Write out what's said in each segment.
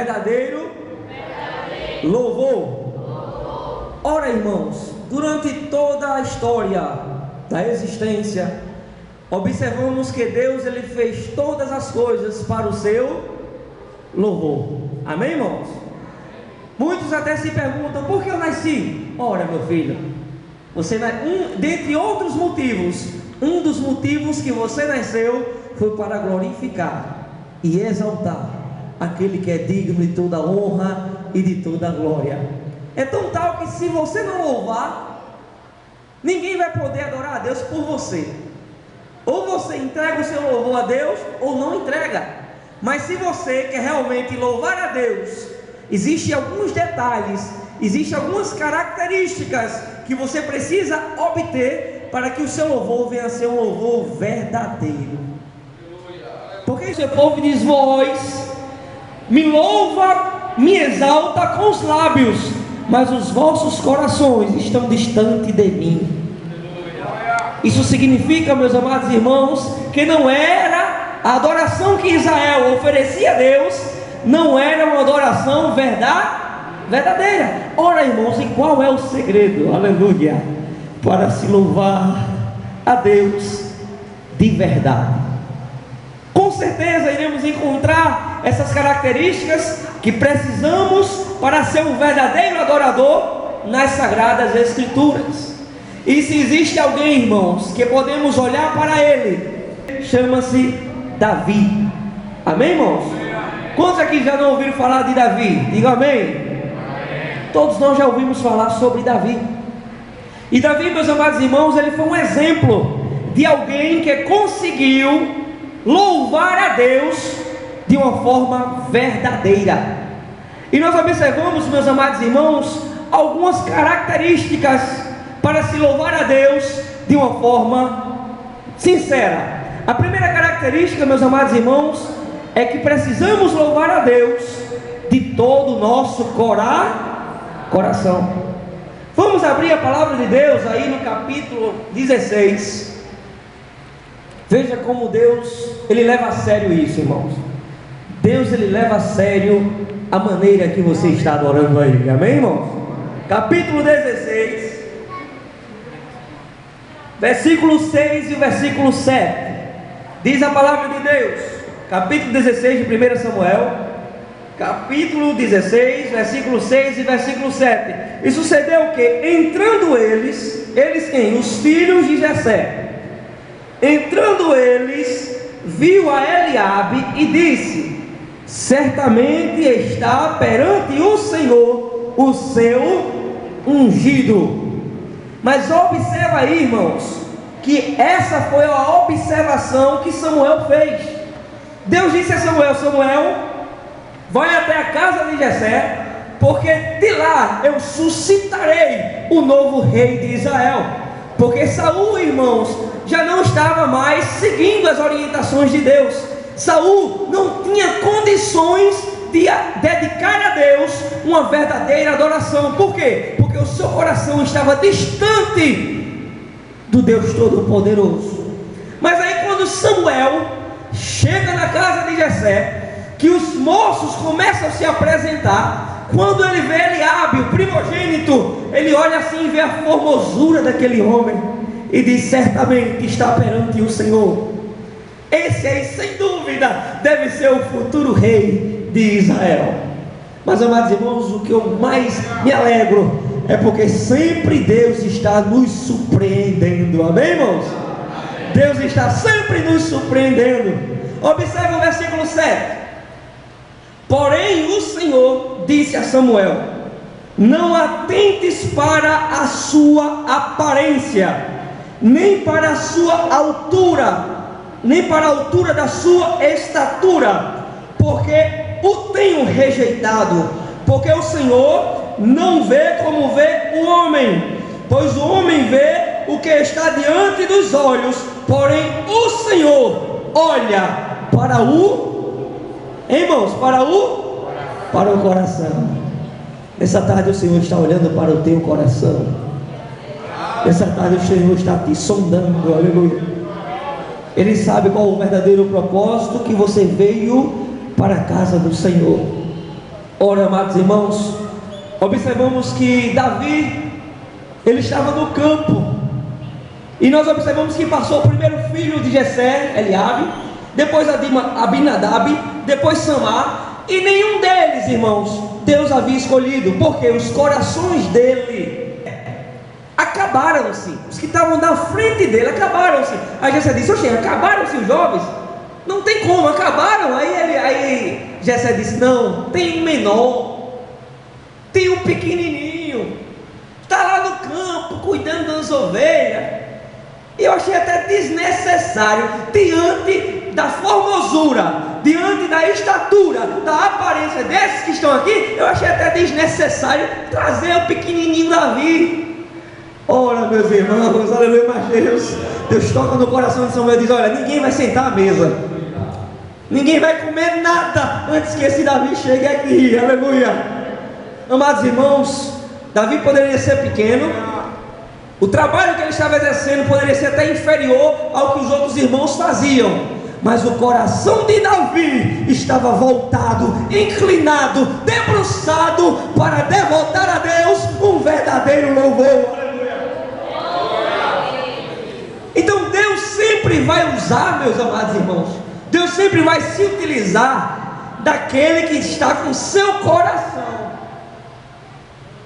verdadeiro louvor. Ora, irmãos, durante toda a história da existência, observamos que Deus ele fez todas as coisas para o seu louvor. Amém, irmãos? Muitos até se perguntam: por que eu nasci? Ora, meu filho, dentre outros motivos, um dos motivos que você nasceu foi para glorificar e exaltar aquele que é digno de toda honra e de toda glória. É tão tal que se você não louvar, ninguém vai poder adorar a Deus por você. Ou você entrega o seu louvor a Deus, ou não entrega. Mas se você quer realmente louvar a Deus, existem alguns detalhes, existem algumas características que você precisa obter para que o seu louvor venha a ser um louvor verdadeiro. Porque o seu povo diz: vós me louva, me exalta com os lábios, mas os vossos corações estão distantes de mim. Isso significa, meus amados irmãos, que não era a adoração que Israel oferecia a Deus, não era uma adoração verdadeira. Ora, irmãos, e qual é o segredo, aleluia, para se louvar a Deus de verdade? Com certeza iremos encontrar essas características que precisamos para ser um verdadeiro adorador nas Sagradas Escrituras. E se existe alguém, irmãos, que podemos olhar para ele, chama-se Davi. Amém, irmãos? Quantos aqui já não ouviram falar de Davi? Diga amém. Todos nós já ouvimos falar sobre Davi. E Davi, meus amados irmãos, ele foi um exemplo de alguém que conseguiu louvar a Deus de uma forma verdadeira. E nós observamos, meus amados irmãos, algumas características para se louvar a Deus de uma forma sincera. A primeira característica, meus amados irmãos, é que precisamos louvar a Deus de todo o nosso coração. Vamos abrir a palavra de Deus aí no capítulo 16. Veja como Deus, ele leva a sério isso, irmãos. Deus, ele leva a sério a maneira que você está adorando a Ele. Amém, irmãos? Capítulo 16, versículo 6 e o versículo 7. Diz a palavra de Deus, capítulo 16 de 1 Samuel, capítulo 16, versículo 6 e versículo 7. E sucedeu que, entrando eles quem? Os filhos de Jessé. Entrando eles, viu a Eliabe e disse: certamente está perante o Senhor o seu ungido. Mas observa aí, irmãos, que essa foi a observação que Samuel fez. Deus disse a Samuel: Samuel, vai até a casa de Jessé, porque de lá eu suscitarei o novo rei de Israel. Porque Saul, irmãos, já não estava mais seguindo as orientações de Deus. Saul não tinha condições de dedicar a Deus uma verdadeira adoração. Por quê? Porque o seu coração estava distante do Deus Todo-Poderoso. Mas aí quando Samuel chega na casa de Jessé, que os moços começam a se apresentar, quando ele vê Eliabe, o primogênito, ele olha assim e vê a formosura daquele homem e diz: certamente está perante o Senhor. Esse aí, sem dúvida, deve ser o futuro rei de Israel. Mas, amados irmãos, o que eu mais me alegro é porque sempre Deus está nos surpreendendo. Amém, irmãos? Deus está sempre nos surpreendendo. Observe o versículo 7. Porém o Senhor disse a Samuel: não atentes para a sua aparência, nem para a sua altura, nem para a altura da sua estatura, porque o tenho rejeitado. Porque o Senhor não vê como vê o homem, pois o homem vê o que está diante dos olhos, porém o Senhor olha para o, irmãos, para o coração. Nessa tarde o Senhor está olhando para o teu coração. Nessa tarde o Senhor está te sondando, aleluia. Ele sabe qual o verdadeiro propósito que você veio para a casa do Senhor. Ora, amados irmãos, observamos que Davi, ele estava no campo, e nós observamos que passou o primeiro filho de Jessé, Eliabe, depois Abinadab, depois Samar, e nenhum deles, irmãos, Deus havia escolhido, porque os corações dele acabaram-se. Os que estavam na frente dele acabaram-se. Aí Jessé disse: oxe, acabaram-se os jovens? Não tem como, acabaram. Aí Jessé disse: não, tem um menor, tem um pequenininho, está lá no campo cuidando das ovelhas. Eu achei até desnecessário, diante da formosura, diante da estatura, da aparência desses que estão aqui, eu achei até desnecessário trazer o pequenininho Davi. Ora, meus irmãos, aleluia, mas Deus toca no coração de Samuel e diz: olha, ninguém vai sentar à mesa, ninguém vai comer nada antes que esse Davi chegue aqui, aleluia. Amados irmãos, Davi poderia ser pequeno, o trabalho que ele estava exercendo poderia ser até inferior ao que os outros irmãos faziam, mas o coração de Davi estava voltado, inclinado, debruçado para devotar a Deus um verdadeiro louvor. Então Deus sempre vai usar, meus amados irmãos, Deus sempre vai se utilizar daquele que está com seu coração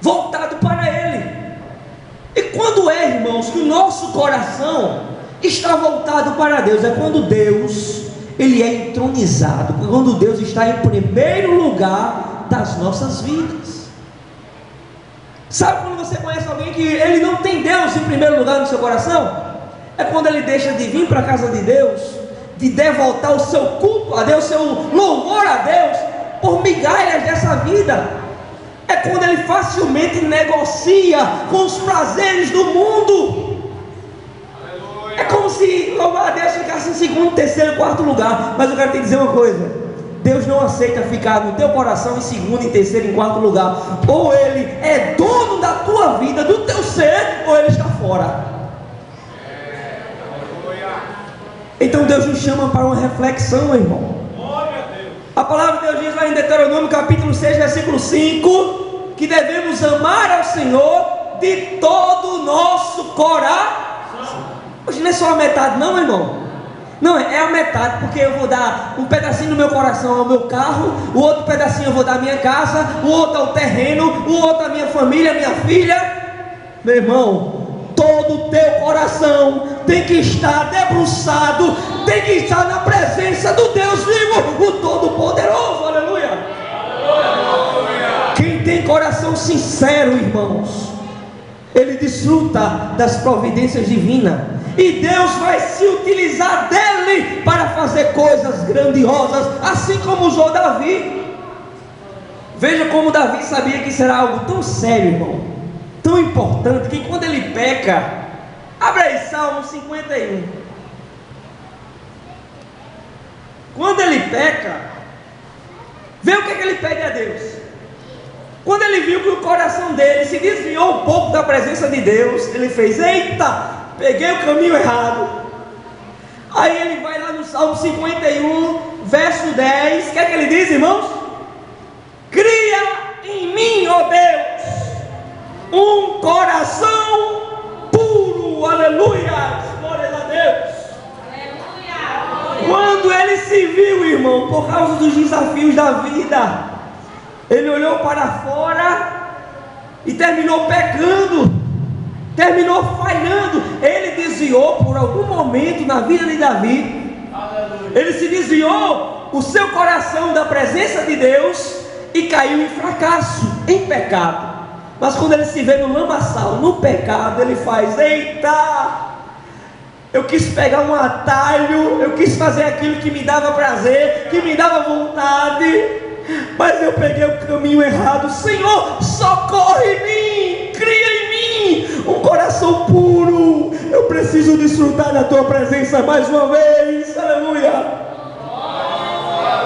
voltado para Ele. E quando é, irmãos, que o nosso coração está voltado para Deus? É quando Deus, Ele é entronizado, quando Deus está em primeiro lugar das nossas vidas. Sabe quando você conhece alguém que ele não tem Deus em primeiro lugar no seu coração? É quando ele deixa de vir para a casa de Deus, de devotar o seu culto a Deus, seu louvor a Deus, por migalhas dessa vida. É quando ele facilmente negocia com os prazeres do mundo. É como se louvar a Deus ficasse em segundo, terceiro, quarto lugar. Mas eu quero te dizer uma coisa: Deus não aceita ficar no teu coração em segundo, em terceiro, em quarto lugar. Ou Ele é dono da tua vida, do teu ser, ou Ele está fora. Então Deus nos chama para uma reflexão, irmão. A palavra de Deus diz lá em Deuteronômio capítulo 6, versículo 5, que devemos amar ao Senhor de todo o nosso coração. Hoje não é só a metade não, irmão. Não, é a metade, porque eu vou dar um pedacinho do meu coração ao meu carro, o outro pedacinho eu vou dar à minha casa, o outro ao terreno, o outro à minha família, à minha filha. Meu irmão, todo o teu coração tem que estar debruçado, tem que estar na presença do Deus vivo, o Todo-Poderoso, aleluia. Quem tem coração sincero, irmãos, ele desfruta das providências divinas, e Deus vai se utilizar dele para fazer coisas grandiosas, assim como usou Davi. Veja como Davi sabia que isso era algo tão sério, irmão, tão importante, que quando ele peca, abre aí Salmo 51. Quando ele peca, vê o que ele pede a Deus. Quando ele viu que o coração dele se desviou um pouco da presença de Deus, ele fez: eita, peguei o caminho errado. Aí ele vai lá no Salmo 51, verso 10, o que é que ele diz, irmãos? Cria em mim, ó Deus, um coração puro, aleluia, glória a Deus. Quando ele se viu, irmão, por causa dos desafios da vida, ele olhou para fora e terminou pecando, terminou falhando. Ele desviou por algum momento na vida de Davi, ele se desviou o seu coração da presença de Deus e caiu em fracasso, em pecado. Mas quando ele se vê no lamaçal, no pecado, ele faz: eita, eu quis pegar um atalho, eu quis fazer aquilo que me dava prazer, que me dava vontade, mas eu peguei o caminho errado. Senhor, socorre em mim, cria em mim um coração puro. Eu preciso desfrutar da tua presença mais uma vez, aleluia.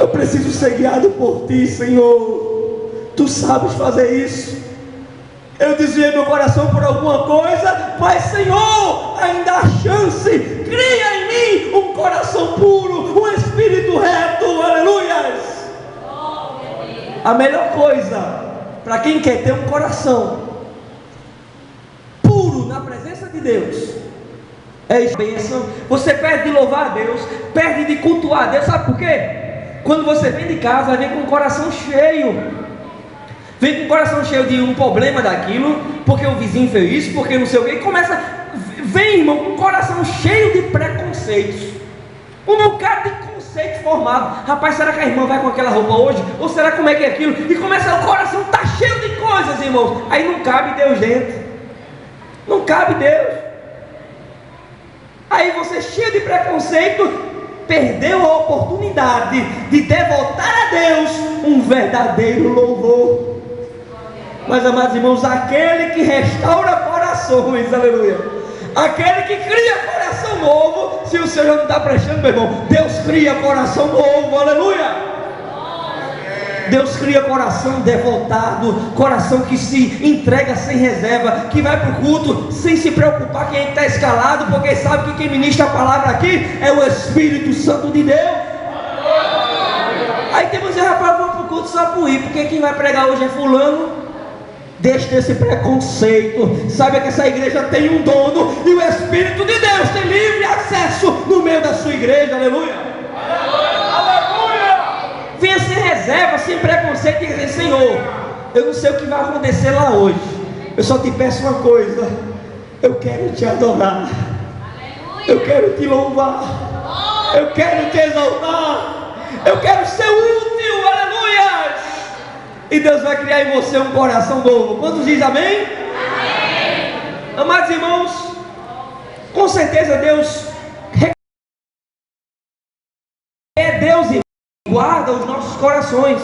Eu preciso ser guiado por ti, Senhor. Tu sabes fazer isso. Eu desviei meu coração por alguma coisa, mas Senhor, ainda há chance. Cria em mim um coração puro, um espírito reto, aleluias. A melhor coisa para quem quer ter um coração puro na presença de Deus é isso. Bênção. Você perde de louvar a Deus, perde de cultuar a Deus. Sabe por quê? Quando você vem de casa, vem com o coração cheio. Vem com o coração cheio de um problema daquilo, porque o vizinho fez isso, porque não sei o que, e começa, vem, irmão, com o coração cheio de preconceitos, um bocado de conceito formado. Rapaz, será que a irmã vai com aquela roupa hoje? Ou será como é que é aquilo? E começa, o coração está cheio de coisas, irmãos. Aí não cabe Deus dentro, não cabe Deus. Aí você, cheio de preconceito, perdeu a oportunidade de devotar a Deus um verdadeiro louvor. Mas, amados irmãos, aquele que restaura corações, aleluia, aquele que cria coração novo, se o Senhor não está prestando, meu irmão, Deus cria coração novo, aleluia. Deus cria coração devotado, coração que se entrega sem reserva, que vai para o culto sem se preocupar quem está escalado, porque sabe que quem ministra a palavra aqui é o Espírito Santo de Deus. Aí temos que dizer, rapaz, vamos para o culto só por ir, porque quem vai pregar hoje é fulano. Deixe esse preconceito, saiba que essa igreja tem um dono, e o Espírito de Deus tem livre acesso no meio da sua igreja, aleluia. Venha sem reserva, sem preconceito, e dizer, Senhor, eu não sei o que vai acontecer lá hoje, eu só te peço uma coisa, eu quero te adorar, eu quero te louvar, eu quero te exaltar, eu quero ser útil, aleluia. E Deus vai criar em você um coração novo. Quantos dizem amém? Amém. Amados irmãos, com certeza Deus é Deus que guarda os nossos corações.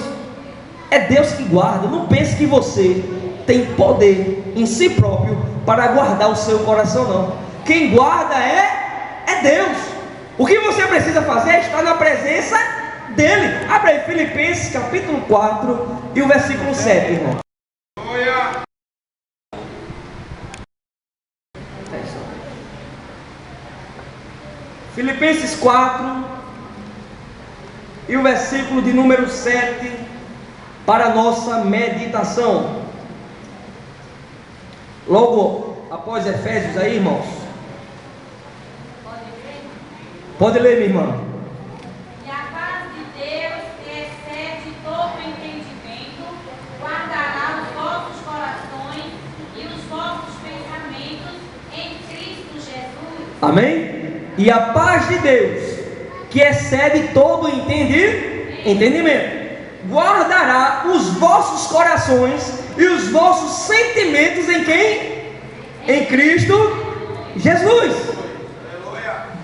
É Deus que guarda. Não pense que você tem poder em si próprio para guardar o seu coração, não. Quem guarda é Deus. O que você precisa fazer é estar na presença dele. Abre aí Filipenses capítulo 4 e o versículo 7, irmão. Filipenses 4 e o versículo de número 7 para a nossa meditação. Logo após Efésios aí, irmãos. Pode ler, minha irmã. Amém? E a paz de Deus, que excede todo entendimento, guardará os vossos corações e os vossos sentimentos em quem? Em Cristo Jesus.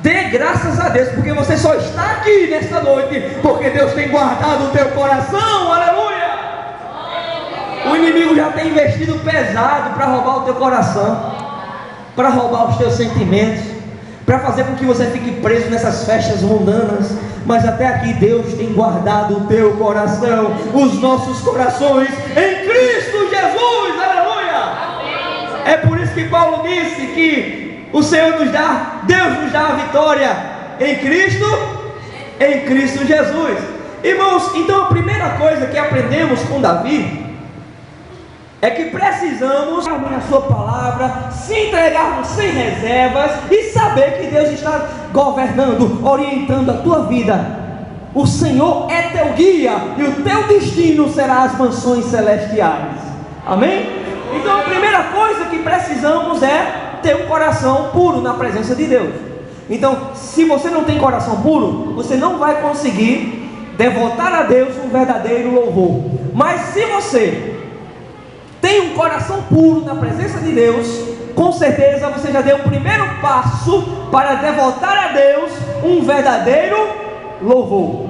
Dê graças a Deus, porque você só está aqui nesta noite porque Deus tem guardado o teu coração, aleluia. O inimigo já tem investido pesado para roubar o teu coração, para roubar os teus sentimentos, para fazer com que você fique preso nessas festas mundanas. Mas até aqui Deus tem guardado o teu coração, os nossos corações em Cristo Jesus, aleluia. É por isso que Paulo disse que o Senhor nos dá, Deus nos dá a vitória em Cristo Jesus. Irmãos, então a primeira coisa que aprendemos com Davi é que precisamos na sua palavra, se entregarmos sem reservas e saber que Deus está governando, orientando a tua vida. O Senhor é teu guia e o teu destino será as mansões celestiais. Amém? Então a primeira coisa que precisamos é ter um coração puro na presença de Deus. Então, se você não tem coração puro, você não vai conseguir devotar a Deus um verdadeiro louvor. Mas se você tem um coração puro na presença de Deus, com certeza você já deu o primeiro passo para devotar a Deus um verdadeiro louvor.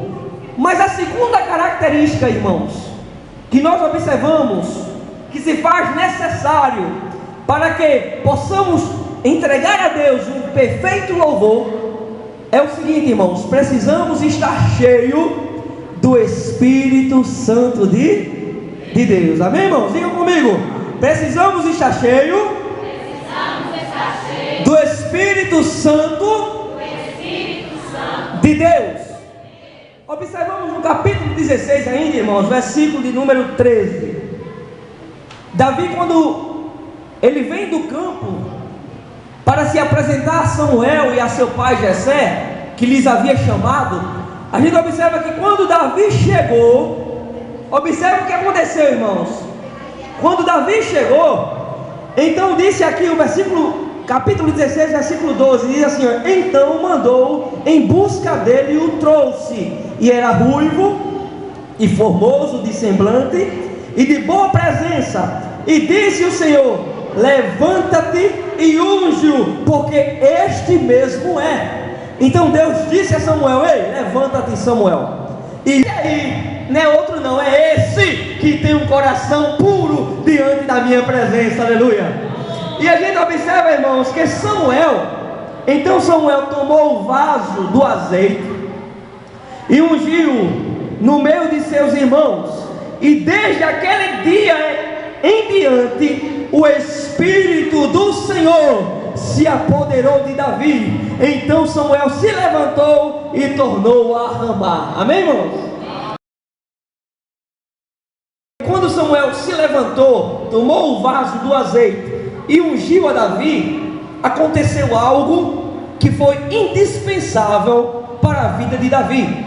Mas a segunda característica, irmãos, que nós observamos, que se faz necessário para que possamos entregar a Deus um perfeito louvor, é o seguinte, irmãos: precisamos estar cheio do Espírito Santo de Deus. Amém, irmãos? Digam comigo. Precisamos estar cheio do Espírito Santo de Deus. Observamos no capítulo 16 ainda, irmãos, versículo de número 13. Davi, quando ele vem do campo para se apresentar a Samuel e a seu pai Jessé, que lhes havia chamado, a gente observa que quando Davi chegou, observa o que aconteceu, irmãos. Quando Davi chegou, então disse aqui o versículo, capítulo 16, versículo 12, diz assim: então mandou em busca dele e o trouxe, e era ruivo e formoso de semblante e de boa presença, e disse o Senhor: levanta-te e unge-o, porque este mesmo é. Então Deus disse a Samuel: ei, levanta-te, Samuel. E aí, não é outro não, é esse que tem um coração puro diante da minha presença, aleluia. E a gente observa, irmãos, que então Samuel tomou o vaso do azeite e ungiu no meio de seus irmãos, e desde aquele dia em diante o Espírito do Senhor se apoderou de Davi. Então Samuel se levantou e tornou a ramar. Amém, irmãos? Quando Samuel se levantou, tomou o vaso do azeite e ungiu a Davi, aconteceu algo que foi indispensável para a vida de Davi,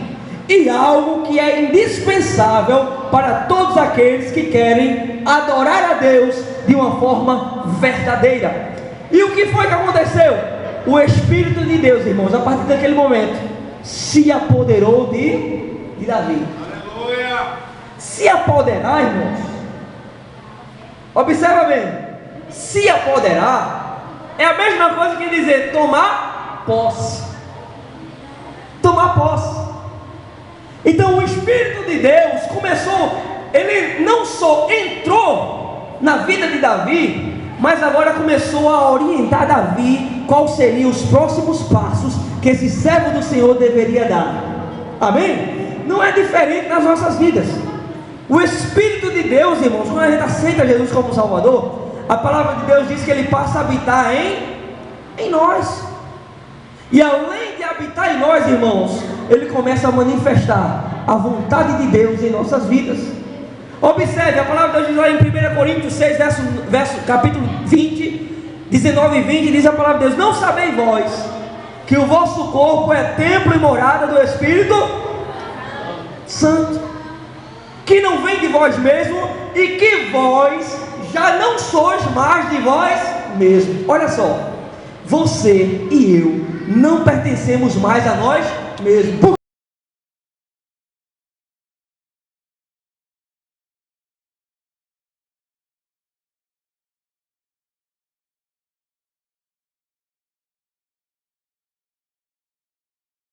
e algo que é indispensável para todos aqueles que querem adorar a Deus de uma forma verdadeira. E o que foi que aconteceu? O Espírito de Deus, irmãos, a partir daquele momento, se apoderou de Davi. Aleluia! Se apoderar, irmãos, observa bem, se apoderar é a mesma coisa que dizer tomar posse. Tomar posse. Então o Espírito de Deus começou, ele não só entrou na vida de Davi, mas agora começou a orientar Davi quais seriam os próximos passos que esse servo do Senhor deveria dar. Amém? Não é diferente nas nossas vidas. O Espírito de Deus, irmãos, quando a gente aceita Jesus como Salvador, a palavra de Deus diz que ele passa a habitar em nós. E além de habitar em nós, irmãos, ele começa a manifestar a vontade de Deus em nossas vidas. Observe, a palavra de Deus diz lá em 1 Coríntios 6, capítulo 20, 19 e 20, diz a palavra de Deus: não sabeis vós que o vosso corpo é templo e morada do Espírito Santo, que não vem de vós mesmo, e que vós já não sois mais de vós mesmos. Olha só, você e eu não pertencemos mais a nós mesmos.